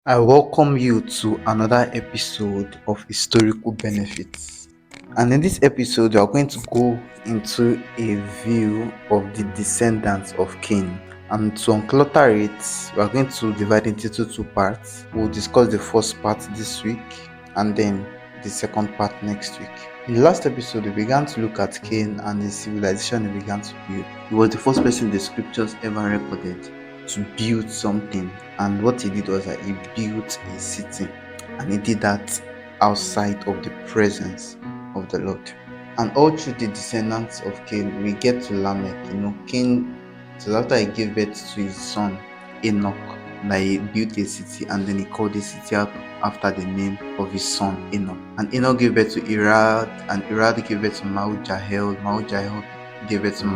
I welcome you to another episode of Historical Benefits. And in this episode, we are going to go into a view of the descendants of Cain. And to unclutter it, we are going to divide it into two parts. We'll discuss the first part this week and then the second part next week. In the last episode, we began to look at Cain and the civilization he began to build. He was the first person the scriptures ever recorded to build something, and what he did was that he built a city, and he did that outside of the presence of the Lord. And all through the descendants of Cain, we get to Lamech. Cain, so after he gave birth to his son Enoch, that he built a city, and then he called the city out after the name of his son Enoch. And Enoch gave birth to Irad, and Irad gave birth to Mahujahel. Mahujahel gave birth to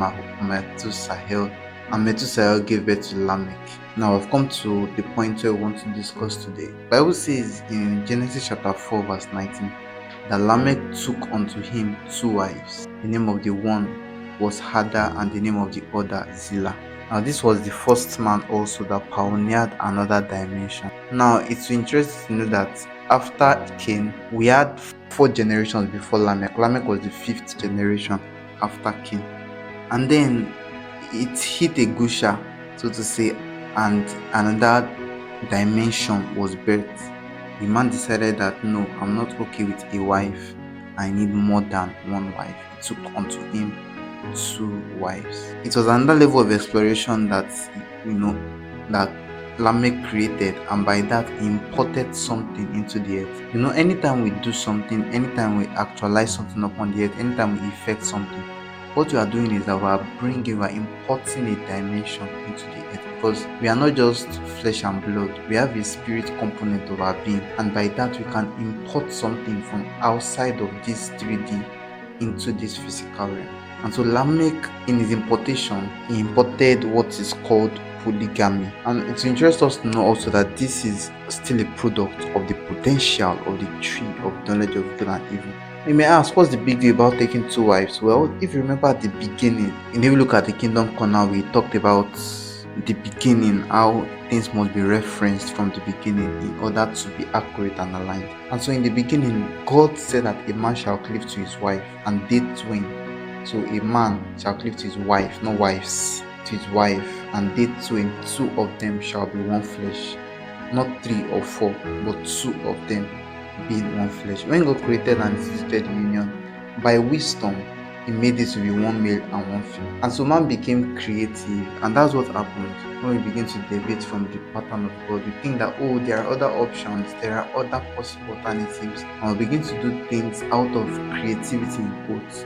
Methuselah, and Methuselah gave birth to Lamech. Now I've come to the point where we want to discuss today. The Bible says in Genesis chapter 4 verse 19 that Lamech took unto him two wives. The name of the one was Hadar and the name of the other Zillah. Now this was the first man also that pioneered another dimension. Now it's interesting to know that after Cain, we had 4 generations before Lamech. Lamech was the 5th generation after Cain. And then it hit a gusha, so to say, and another dimension was birthed. The man decided that no, I'm not okay with a wife. I need more than one wife. He took unto him 2 wives. It was another level of exploration that that Lamech created, and by that he imported something into the earth. Anytime we do something, anytime we actualize something upon the earth, anytime we effect something, what we are doing is that we are importing a dimension into the earth, because we are not just flesh and blood. We have a spirit component of our being, and by that we can import something from outside of this 3D into this physical realm. And so Lamech, in his importation, he imported what is called polygamy. And it's interesting us to know also that this is still a product of the potential of the tree of knowledge of good and evil. You may ask, what's the big deal about taking 2 wives? Well, if you remember at the beginning, and if you look at the Kingdom Corner, we talked about the beginning, how things must be referenced from the beginning in order to be accurate and aligned. And so in the beginning, God said that a man shall cleave to his wife, and they twain. So a man shall cleave to his wife, not wives, to his wife, and they twain, 2 of them shall be one flesh. Not 3 or 4, but 2 of them being one flesh. When God created and instituted union, by wisdom, he made it to be one male and one female. And so man became creative, and that's what happened when we begin to deviate from the pattern of God. We think that, there are other options, there are other possible alternatives, and we begin to do things out of creativity in quotes,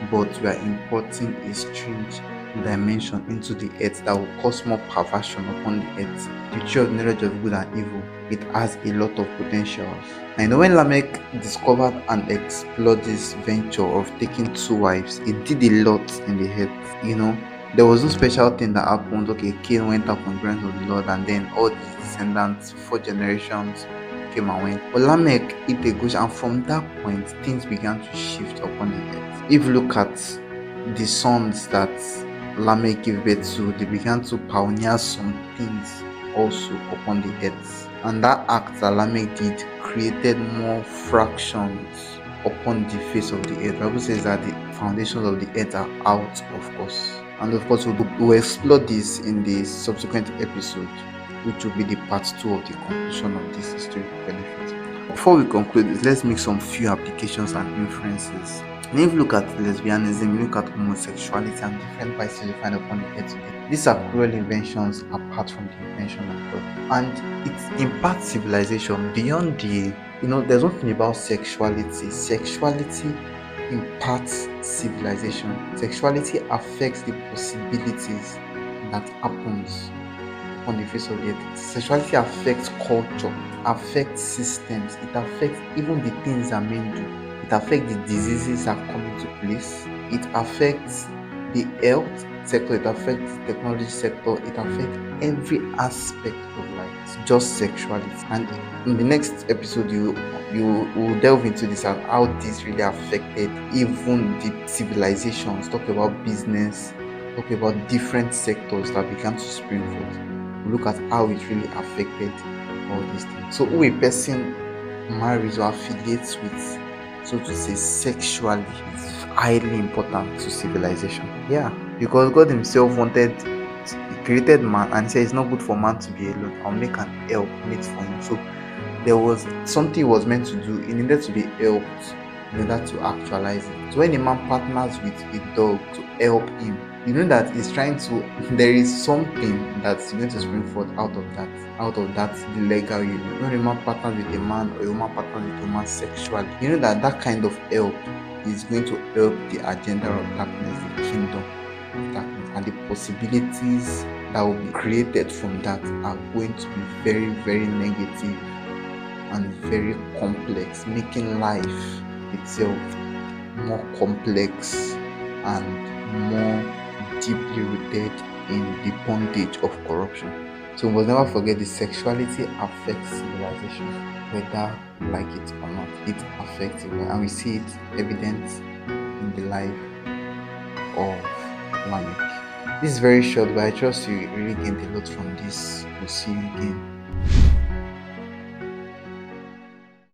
but we are importing a strange dimension into the earth that will cause more perversion upon the earth. The tree of knowledge of good and evil, it has a lot of potentials. And when Lamech discovered and explored this venture of taking 2 wives, it did a lot in the earth. There was no special thing that happened. Okay, Cain went up on grounds of the Lord, and then all his descendants, 4 generations came and went. But Lamech hit a gush, and from that point, things began to shift upon the earth. If you look at the sons that Lamech gave birth to, they began to pioneer some things also upon the earth. And that act that Lamech did created more fractions upon the face of the earth. The Bible says that the foundations of the earth are out of us. And of course, we'll explore this in the subsequent episode, which will be the part 2 of the conclusion of this historical benefit. Before we conclude, let's make some few applications and inferences. And if you look at lesbianism, look at homosexuality and different vices you find upon the earth today, these are cruel inventions apart from the invention of God. And it imparts civilization beyond there's one thing about sexuality. Sexuality imparts civilization. Sexuality affects the possibilities that happens on the face of the earth. Sexuality affects culture, affects systems, it affects even the things that men do. It affects the diseases that come into place. It affects the health sector. It affects the technology sector. It affects every aspect of life. It's just sexuality. And in the next episode, you will delve into this and how this really affected even the civilizations. Talk about business. Talk about different sectors that began to spring forth. We look at how it really affected all these things. So who a person marries or affiliates with, so to say, sexually, is highly important to civilization. Yeah, because God Himself He created man and He said it's not good for man to be alone. I'll make an helpmate for him. So there was something he was meant to do. He needed to be helped in order to actualize it. So when a man partners with a dog to help him, you know that he's trying to there is something that's going to spring forth out of that legal union. When a man partners with a man or a woman partners with a woman sexually, you know that that kind of help is going to help the agenda of darkness, the kingdom of darkness, and the possibilities that will be created from that are going to be very, very negative and very complex, making life itself more complex and more deeply rooted in the bondage of corruption. So we must never forget the sexuality affects civilization, whether we like it or not. It affects it, and we see it evident in the life of Lamech. This is very short, but I trust you really gained a lot from this. We'll see you again.